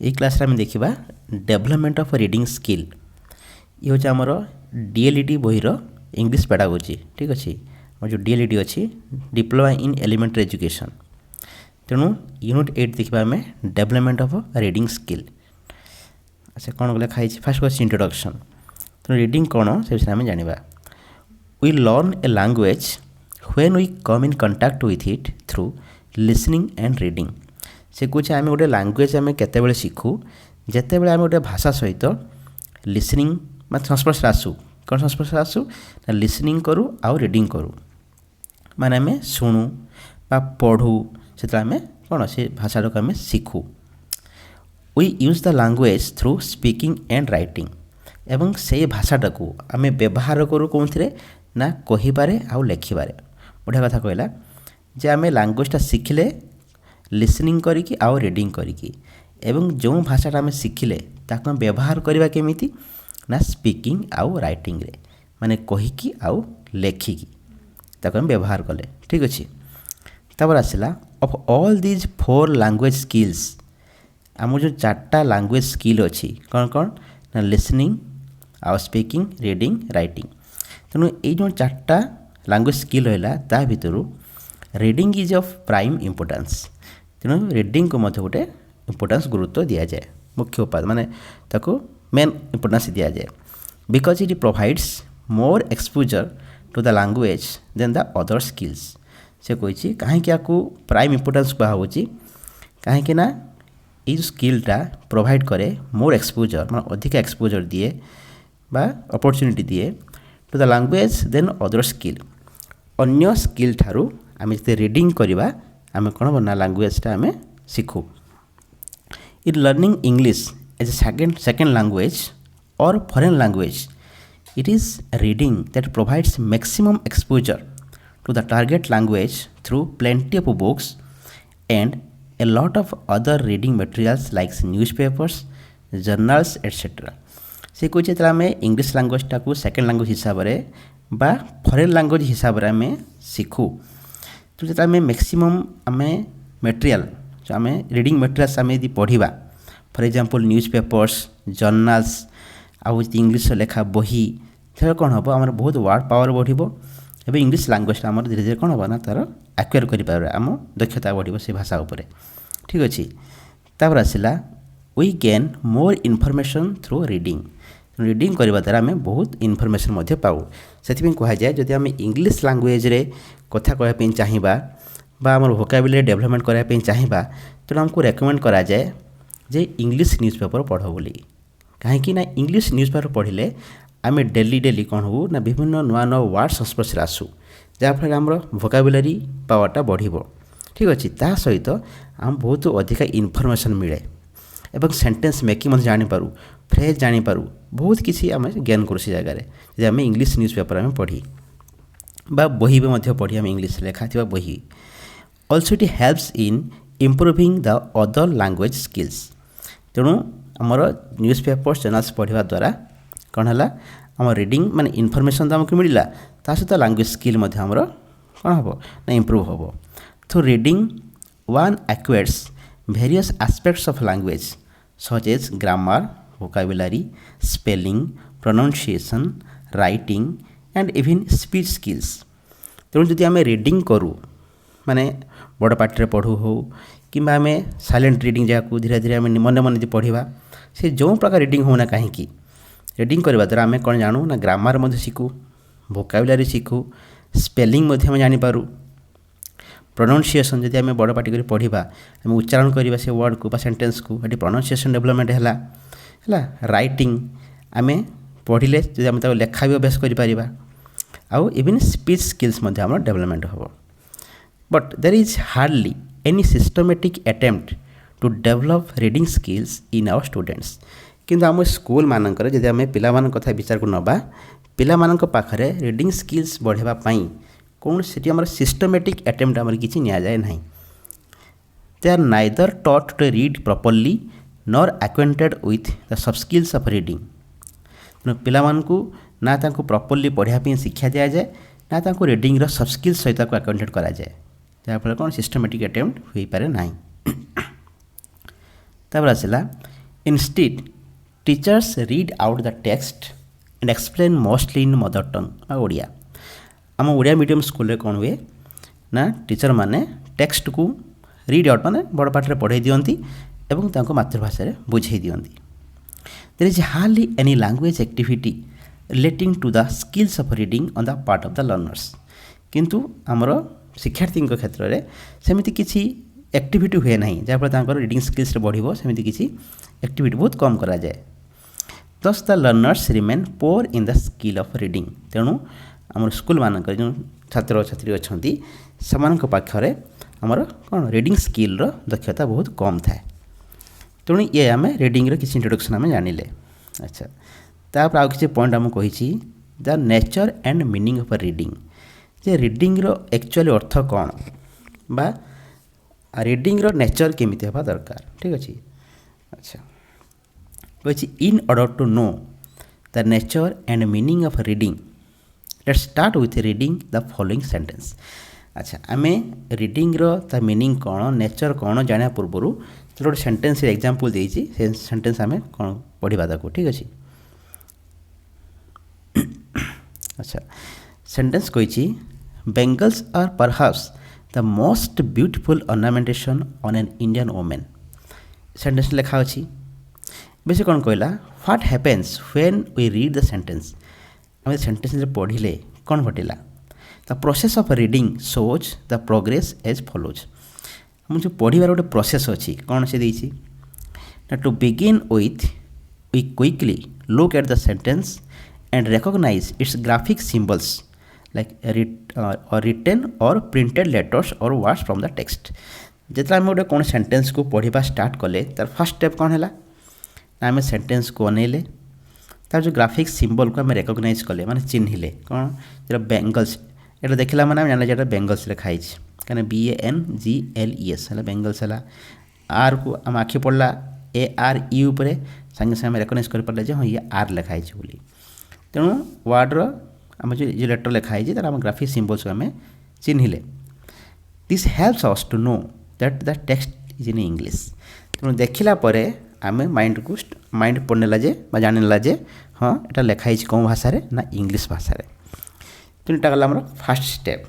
ये क्लास रे देखा डेवलपमेंट ऑफ रीडिंग स्किल। ये हूँ आमर डीएलईडी बहीर इंग्लिश पेडागोजी। ठीक अच्छे आम जो डीएलईडी अच्छी डिप्लोमा इन एलिमेंटरी एजुकेशन। तेणु यूनिट 8 देखा आम डेवलपमेंट ऑफ रीडिंग स्किल। अच्छा कौन लिखाई फास्ट क्वेश्चन इंट्रोडक्शन। तेणु रीडिंग कौन से विषय में जाना। We learn a language when we come in contact with it through listening and reading. से कहे आम गोटे लैंग्वेज आम केत शिखु जिते बड़े आम गोटे भाषा सहित लिसनिंग संस्पर्श आसू। कौन संस्पर्श आसू ना लिसनिंग करूँ आउ रीडिंग करूँ माने आम शुणु बा पढ़ू से आम कौन से भाषा को आम शिखु। We use the language through speaking and writing एवं से भाषाटा को आम व्यवहार करूँ कौन थे ना कहीबारे आउ लेखिबारे। बढ़िया कथा कहला जे आम लैंग्वेजटा शिखिले लिसनिंग करिकी आउ रीडिंग करिकी एवं जो भाषाटा आम शिखिले ताको व्यवहार करवा केमिति ना स्पीकिंग आउ राइटिंग रे माने कहीकी आउ लेखिकी ताको हम व्यवहार कले। ठीक अच्छे तापर आसला of all these 4 language skills आम जो 4टा लैंग्वेज स्किल अच्छी कौन कौन ना लिसनिंग आउ स्पीकिंग रीडिंग राइटिंग। तेणु ये जो 4टा लैंग्वेज स्किल रहा ता भितर reading is of prime importance. तेणु रीडिंग को मध्य गोटे इम्पोर्टेंस गुरुत्व दि जाए मुख्य उपाय माने ताको मेन इम्पोर्टेंस दि जाए because it provides more exposure to the language than the other skills. से कही कहीं आपको प्राइम इम्पोर्टेंस कहुच्छी कहीं ना ये स्किलटा प्रोवाइड करे मोर एक्सपोजर मैं अधिक एक्सपोजर दिए बा अपॉर्चुनिटी दिए to the language then other skill. अन्य स्किल ठारू आम जिते रीडिंग करवा आम कौन बना लैंग्वेजटा आम शिखु। In learning English as a second language or foreign language it is reading that provides maximum exposure to the target language through plenty of books and a lot of other reading materials like newspapers, journals etc. से कहे जो आम English लैंग्वेजटा को second language हिसाब से बा foreign language हिसाब से आम शिखु तो जो आम मैक्सिमम आम मटेरियल जो आम रीडिंग मटेरियल्स आम यदि पढ़ा फॉर एग्जांपल न्यूज़पेपर्स जर्नाल्स आउ इंग्लिश लेखा बही से कौन हम आम बहुत वर्ड पावर बढ़ो एवं इंग्लिश लैंग्वेजटा आम धीरे धीरे कौन हम ना तार एक्वायर कर आम दक्षता बढ़ो से भाषा उपर। ठीक अच्छे तापर आसला we gain more information through reading. Reading करने द्वारा आम बहुत इनफॉरमेशन पाऊ से कहुए जदि आम इंग्लिश लैंग्वेज रे कथा कहवाई चाहिए आम वोकाबुलरी डेवलपमेंट करने चाहिए तेणु आमको रेकमेंड करा जाए जे इंग्लिश न्यूज़पेपर पढ़ बोली कहीं ना इंग्लिश न्यूज़पेपर पढ़ले आम डेली डेली कौन हो ना विभिन्न नुआ नुआ वर्ड संस्पर्श आसू जहाँफल आम वोकाबुलरी पावरटा बढ़ो। ठीक अच्छे ता सहित आम बहुत अधिक इनफॉरमेशन मिले एवं सेंटेंस मेकिंग जानीपारू फ्रेज जानीपारू बहुत किसी आम ज्ञान करूँ से जगार जब आम इंग्लिश न्यूज़पेपर आम पढ़ी बा बही भी पढ़ी आम इंग्लिश लेखा थी बही। Also it helps in improving the other language skills. तेणु आमर न्यूज़पेपर्स जर्नल्स पढ़ा द्वारा कौन है आम रीडिंग माने इनफॉरमेशन तो आमको मिलला ता सहित लैंग्वेज स्किल आमर कौन हम ना इम्प्रूव हम। Through reading one acquires various aspects of language such as grammar vocabulary spelling pronunciation writing and even speech skills. तेणु जदि आम रीडिंग करूँ माने बड़ पार्टी पढ़ू हो कि आम साइलेंट रीडिंग जहाँ धीरे धीरे आम मन मन पढ़ा से जो प्रकार रीडिंग होना कहीं रीडिंग करने द्वारा आम कौन जानू ना grammar Shikhu vocabulary Shikhu spelling जानीपारू pronunciation जदि आम बड़ पार्टी पढ़ा आम उच्चारण करवा से वर्ड को सेंटेंस को ये प्रोनाउंसिएशन डेवलपमेंट है। राइटिंग आम पढ़ले जब आम लेखा भी अभ्यास कर आउ इवन स्पीच स्किल्स आम डेवलपमेंट हम। But there is hardly any systematic attempt to develop reading skills in our students. किंतु आम स्कूल मानकर जदि आम पिलामान कथा विचार को नबा पिलामान पाखरे रीडिंग स्किल्स बढ़ावाई कौन से आम सिस्टमेटिक अटेम्प्ट आम किसी नि जाए ना। They are neither taught to read properly nor acquainted with the sub skills of reading. तेणु पिलामान को ना तांको प्रॉपर्ली पढ़ाई शिक्षा दि जाए ना तांको रीडिंग सब स्किल्स सहित एक्वेंटेड करा जाए जहाँफल कौन सिस्टमेटिक अटेम्प्ट हो पारे ना। तापर आसला instead teachers read out the text and explain mostly in mother tongue Odia. आम ओडिया मीडियम स्कूल रे कौन हुए ना टीचर माने टेक्स्ट को रीड आउट माने बड़ पाठ रे पढ़ाई दियंती एवं तांको मातृभाषा रे बुझाई दियंती। There is hardly any language activity relating to the skills of reading on the part of the learners. किंतु आमर शिक्षार्थी क्षेत्र में सेमिति किसी एक्टिविटी हुए ना जहाँफल रीडिंग स्किल्स बढ़ो सेमिति किसी एक्टिविटी बहुत कम करा जाए। Thus the learners remain poor in the skill of reading. तेणु आम स्कूल मानक जो छात्र छात्री अच्छा से पाखरे आमर कौन रीडिंग स्किल दक्षता बहुत कम थाए। तेणु ये आम रीडिंग किसी इंट्रोडक्शन आम जानिले। अच्छा तापर आउ किसी पॉइंट आम कही the nature and meaning of reading जे रीडिंग रो एक्चुअली अर्थ कौन बा रीडिंग रो नेचर केमिति हवा दरकार ठीक अच्छे। अच्छा कही in order to know the nature and meaning of reading let's start with reading the following sentence. अच्छा आम रीडिंग रो ता मीनिंग कौन नेचर कौन जाना पूर्व गोटे सेंटेंस एग्जांपल देइछि से सेंटेंस आम कौन पढ़ा ताको ठीक अच्छे। अच्छा सेंटेंस कही bangles are perhaps the most beautiful ornamentation on an Indian women. Sentence लिखा अच्छी बेस कौन कहला what happens when we read the sentence. आम सेंटेंस पढ़िले कौन घटिला the process of reading shows the progress as follows. हम जो पढ़ार गोटे प्रोसेस अच्छी कौन से देती to begin with we quickly look at the sentence and recognize its graphic symbols like written or printed letters or words from the text। जितना आम गोटे कौन सेंटेंस को पढ़ा स्टार्ट कले तार फर्स्ट स्टेप कौन है आम सेंटेंस को अनेले तार जो ग्राफिक सिंबल को आम रेकग्नाइज कले माने चिन्हिले कौन जो बेंगल्स ये देखला माने जाना जो बेंगल्स लिखाई कहीं BANGLES है बेंगल्स है आर को आम आखि पड़ा ARE उपर सागे सागे रेकग्नाइज कर पारे हाँ ये आर लिखाई बोली। तेणु वार्डर आम जो लेटर लिखाई तार आम ग्राफिक सिम्बल्स को आम चिन्हिले। This helps us to know that the text is in English. तेणु देखला आम माइंड को माइंड पड़नेला जे जानेला जे हाँ यहाँ लिखाई कौन भाषा ना इंग्लिश भाषा। तेणु यहाँ गला फास्ट स्टेप।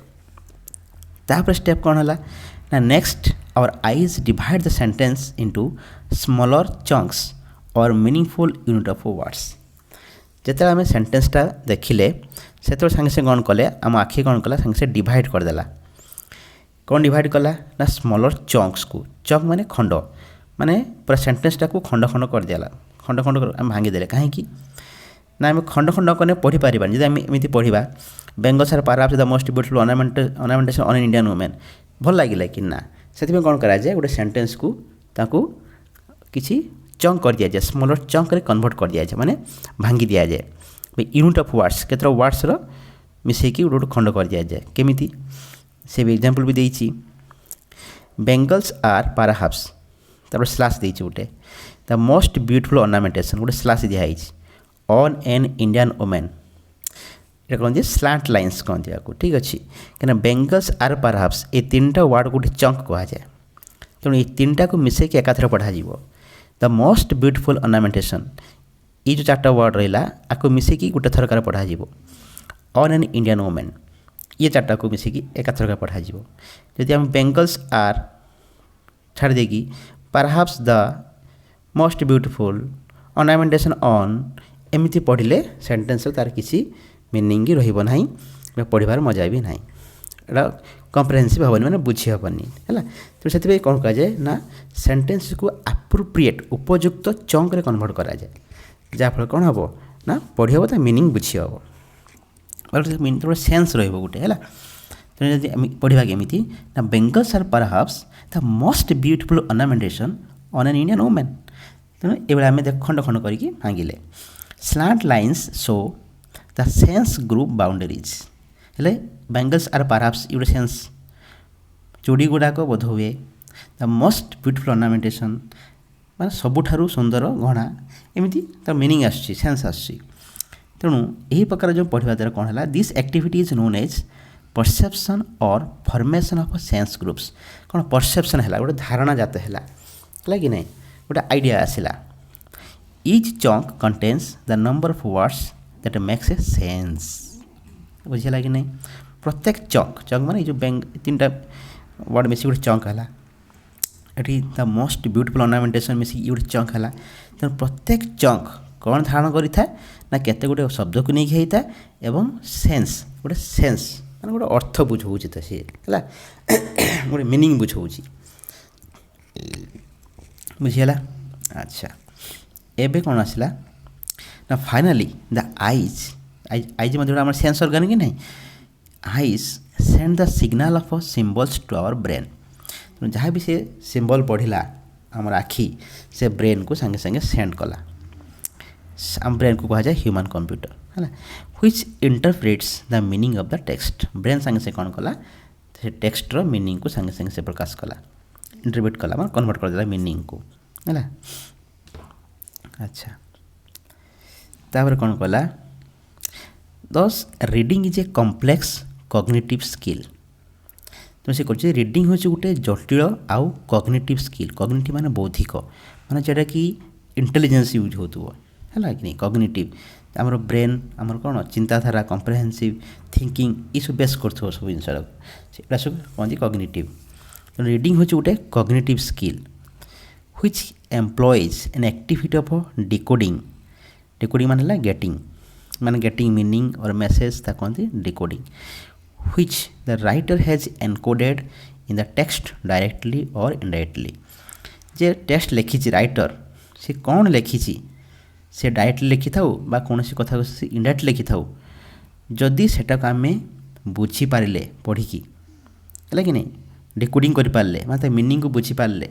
तापर स्टेप कौन है ना next our eyes divide the sentence into smaller chunks or meaningful unit of words. जिते आम सेंटेंसटा देखिले से सागे सागे कौन कले आम आखि कौन कला सागे सागे डिवाइड करदेला कौन डिवाइड कला ना स्मॉलर चंक्स को चंक माने खंड माने पूरा सेंटेंसटा को खंड खंड कर दिला खंड खंड आम भांगीदे कहीं ना आम खंड खंड कने पढ़ी पारिबानी जदि आम एमती पढ़ा bangles are perhaps the most beautiful ornamentation on an Indian women भल लगे कि ना से कौन कराए गोटे सेंटेंस को ताकू किसी चंक कर दिया जाए स्मॉलर चंक रे कन्वर्ट कर दिया जाए माने भांगी दिया जाए यूनिट ऑफ वर्ड्स केतरा वर्ड्स रो मिसेकी गोटे गोटे खंड कर दिया जाए केमिति से भी एग्जांपल भी देइछि बेंगल्स आर परहाप्स तापर स्लैश देइछि गोटे द मोस्ट ब्यूटीफुल ऑर्नामेंटेशन गोटे स्लैश दिया है ऑन एन इंडियन वुमेन ये कहते स्लांट लाइन्स कहते हैं ठीक अच्छे क्या बेंगल्स आर परहाप्स ये तीनटा वर्ड गोटे चंक कह जाए। तेणु ये तीनटा को मिसेक एकाथरे पढ़ा द मोस्ट ब्यूटीफुल ऑर्नामेंटेशन ये जो चार्टा वर्ड रहा आपको मिसेकी गोटे थरकार पढ़ा ऑन एन इंडियन वुमेन ये चार्टा को मिसेकी एकाथरकार पढ़ा जदि आम बेंगल्स आर छाड़ देगी परहाप्स the most beautiful ornamentation on एमती पढ़ले सेंटेंस तार किसी मीनिंग रही पढ़ार मजा भी ना एटा कम्प्रेहेंसिव हेनी मैंने बुझी हेनी है। तो से कौन कह जाए ना सेंटेंस को एप्रोप्रिएट उपयुक्त चंक रे कन्वर्ट करा जाए जहाँफल कौन हम ना पढ़ी हम तो मीनिंग बुझी हम गोटे सेन्स रोटे है। तेनाली पढ़ा केमी ना bangles are perhaps the most beautiful ornamentation on an Indian women. तेणु ये आम खंड खंड करके भांगिले slant lines show the sense group boundaries हेले बेंगल्स आर परहाप्स ये गोटे सेन्स चूड़ी गुड़ाक बोध हुए द मोस्ट ब्यूटीफुल ऑर्नामेंटेशन माने सबुठारु सुंदर गहना एमती तार मीनिंग आसुची सेन्स आसुची। तेणु यही प्रकार जो पढ़ा द्वारा कौन है this activity is known as perception or formation of sense groups. कौन परसेप्शन है गोटे धारणा जात है कि नहीं गोटे आइडिया आसला each chunk contains the number of words that makes a sense बुझेगा कि नहीं प्रत्येक चंक माने जो बैंक तीन टा वर्ड मिसी गोटे चंक है ये द मोस्ट ब्यूटीफुल अर्नामेंटेशन मिसी गोटे चंक है तेणु प्रत्येक चंक कौन धारण करि था ना केते गोटे शब्द को नहीं होता एवं सेंस माने गोटे अर्थ बुझाऊँ तो सी है गोटे मीनिंग बुझाऊँ बुझीगला अच्छा एबे कौन आसला ना फाइनाली द आइज मतलब आम सेंस ऑर्गन कि नहीं eyes send the signal of symbols to our brain जहाँ भी से सिम्बल पढ़ला आम आखि से ब्रेन को संगे संगे सेंड कला आम ब्रेन को कहा जाए ह्यूमन कंप्यूटर है which interprets the meaning of the text brain संगे से कौन कला से टेक्स्टर मीनिंग को संगे संगे से प्रकाश कला इंटरप्रेट कला मतलब कन्वर्ट कर देला मीनिंग को है अच्छा तापर कौन कला दस reading is a complex cognitive skill तो से कर रीडिंग हूँ गोटे जटिल आउ कॉग्निटिव स्किल कॉग्निटिव माने बौद्धिक माने जेटा कि इंटेलिजेंस यूज होतुव है कि नहीं कॉग्निटिव आमर ब्रेन आमर कौन चिंताधारा कम्प्रेहेंसिव थिंकिंग ये सब बेस कर सब जिनस सब कहते कॉग्निटिव तो रीडिंग हूँ गोटे cognitive skill which employees an activity of decoding माने गेटिंग मीनिंग और मेसेज ता कहते decoding which the writer has encoded in the text directly or indirectly J text लिखी राइटर से कौन लिखी से डायरेक्टली लिखि था बा कौन सी कथा से इनडायरेक्टली लिखि था जदि सेटा आम बुझी पारे पढ़ी है कि नहीं डिकोडिंग कर पारे मतलब मीनिंग को बुझी पारे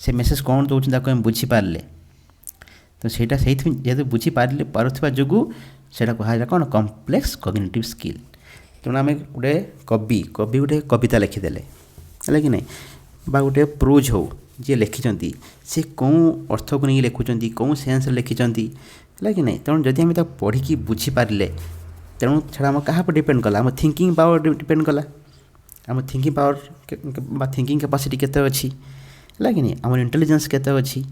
से मेसेज कौन दौरान ताको बुझी पारे तो सेटा से जेहतु बुझी पारे पारुवा जो सेटा कह कौन कॉम्प्लेक्स कॉग्निटिव स्किल तेणु आम गोटे कवि गोटे कविता लिखिदेले है कि नहीं बा गोटे प्रोज हो जी लिखिं सी कौन अर्थ को नहीं लिखुं कौन सेन्स लिखिं है कि नहीं तेणु जदि आम पढ़ी बुझीपारे तेणु छड़ा आम क्या डिपेंड कला आम थिंकिंग पावर डिपेंड कला आम थिंकिंग पावर थिंकिंग कैपेसिटी केते अच्छी है कि नहीं आम इंटेलिजेंस केते अच्छी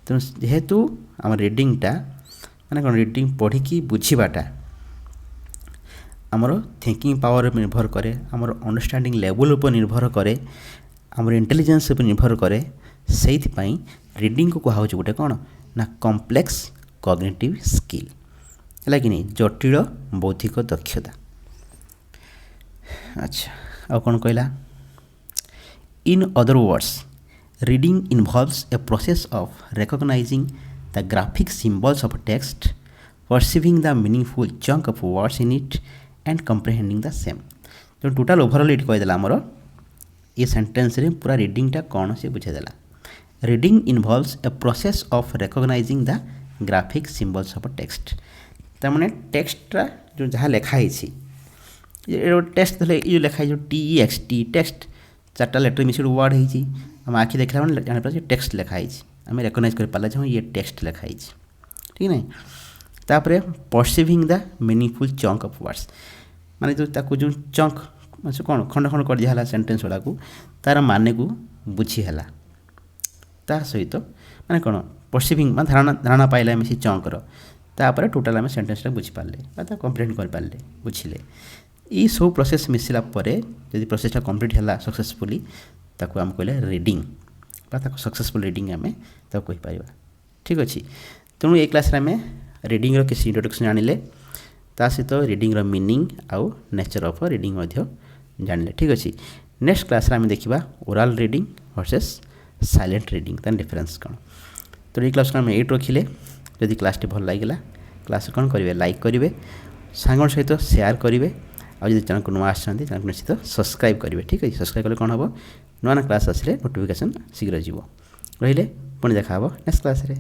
तेणु जेहेतु आम रीडिंगटा माने कौन रीडिंग पढ़ी बुझीबाटा आमर थिंकिंग पावर निर्भर करे आमर अंडरस्टैंडिंग लेवल उपर निर्भर करे आमर इंटेलिजेंस उपर निर्भर करे से रीडिंग को कहा गोटे कौन ना कॉम्प्लेक्स कॉग्निटिव स्किल है कि नहीं जटिल बौद्धिक दक्षता अच्छा आ कौन कहला in other words reading involves a process of recognising the graphic symbols of text perceiving the meaningful chunk of words in it and comprehending the same तो टोटाल ओवरऑल ये कहीदेला आमर ये सेंटेंस रे पूरा रीडिंगटा कौन से बुझेदेला reading involves a process of recognising the graphic symbols of text तार टेक्स्टा जो जहाँ लिखाई टेक्स्ट ये लिखाई जो TEXT टेक्स्ट चार्टा लेटर मिसी वर्ड होती आम आखि देखला मैंने जापर टेक्स्ट लिखाई आम रिकग्नाइज कर पाला जो ये टेक्स्ट लिखाई ठीक नहीं तापर perceiving the meaningful chunk of words माने जो चंक मतलब कौन खंड खंड कर दिया सेंटेंस गुड़ा तार माने को बुझीला ता सहित माने कौन परसीविंग मान धारणा पाइला आम से चंकर तापर टोटाल आम सेंटेंसटा बुझीपारे कम्प्लेन कर पारे बुझिले ये सब प्रोसेस मिसला जब प्रोसेसटा कम्प्लीट है सक्सेसफुली ताको आम कहले रीडिंग सक्सेसफुल रीडिंग आम कहीपर ठीक अच्छे तेणु ये क्लास आम रीडिंग किसी इंट्रोडक्शन जानिले ता सहित रीडिंग मीनिंग आउ नेचर ऑफ रीडिंग जानिले ठीक अच्छे नेक्स्ट क्लास आम देखा oral reading versus silent reading तार डिफरेंस कौन तो ये क्लास को आम एट रखिले जदि क्लास भल लगे क्लास कौन करेंगे लाइक करेंगे सांग सहित शेयर करेंगे और जब चैनल को नुआ आसती निश्चित सब्सक्राइब करेंगे ठीक है सब्सक्राइब कले कौन हम नुआ क्लास आसिले नोटिफिकेशन शीघ्र जीव रही पुणी देखा नेक्स्ट क्लास रे।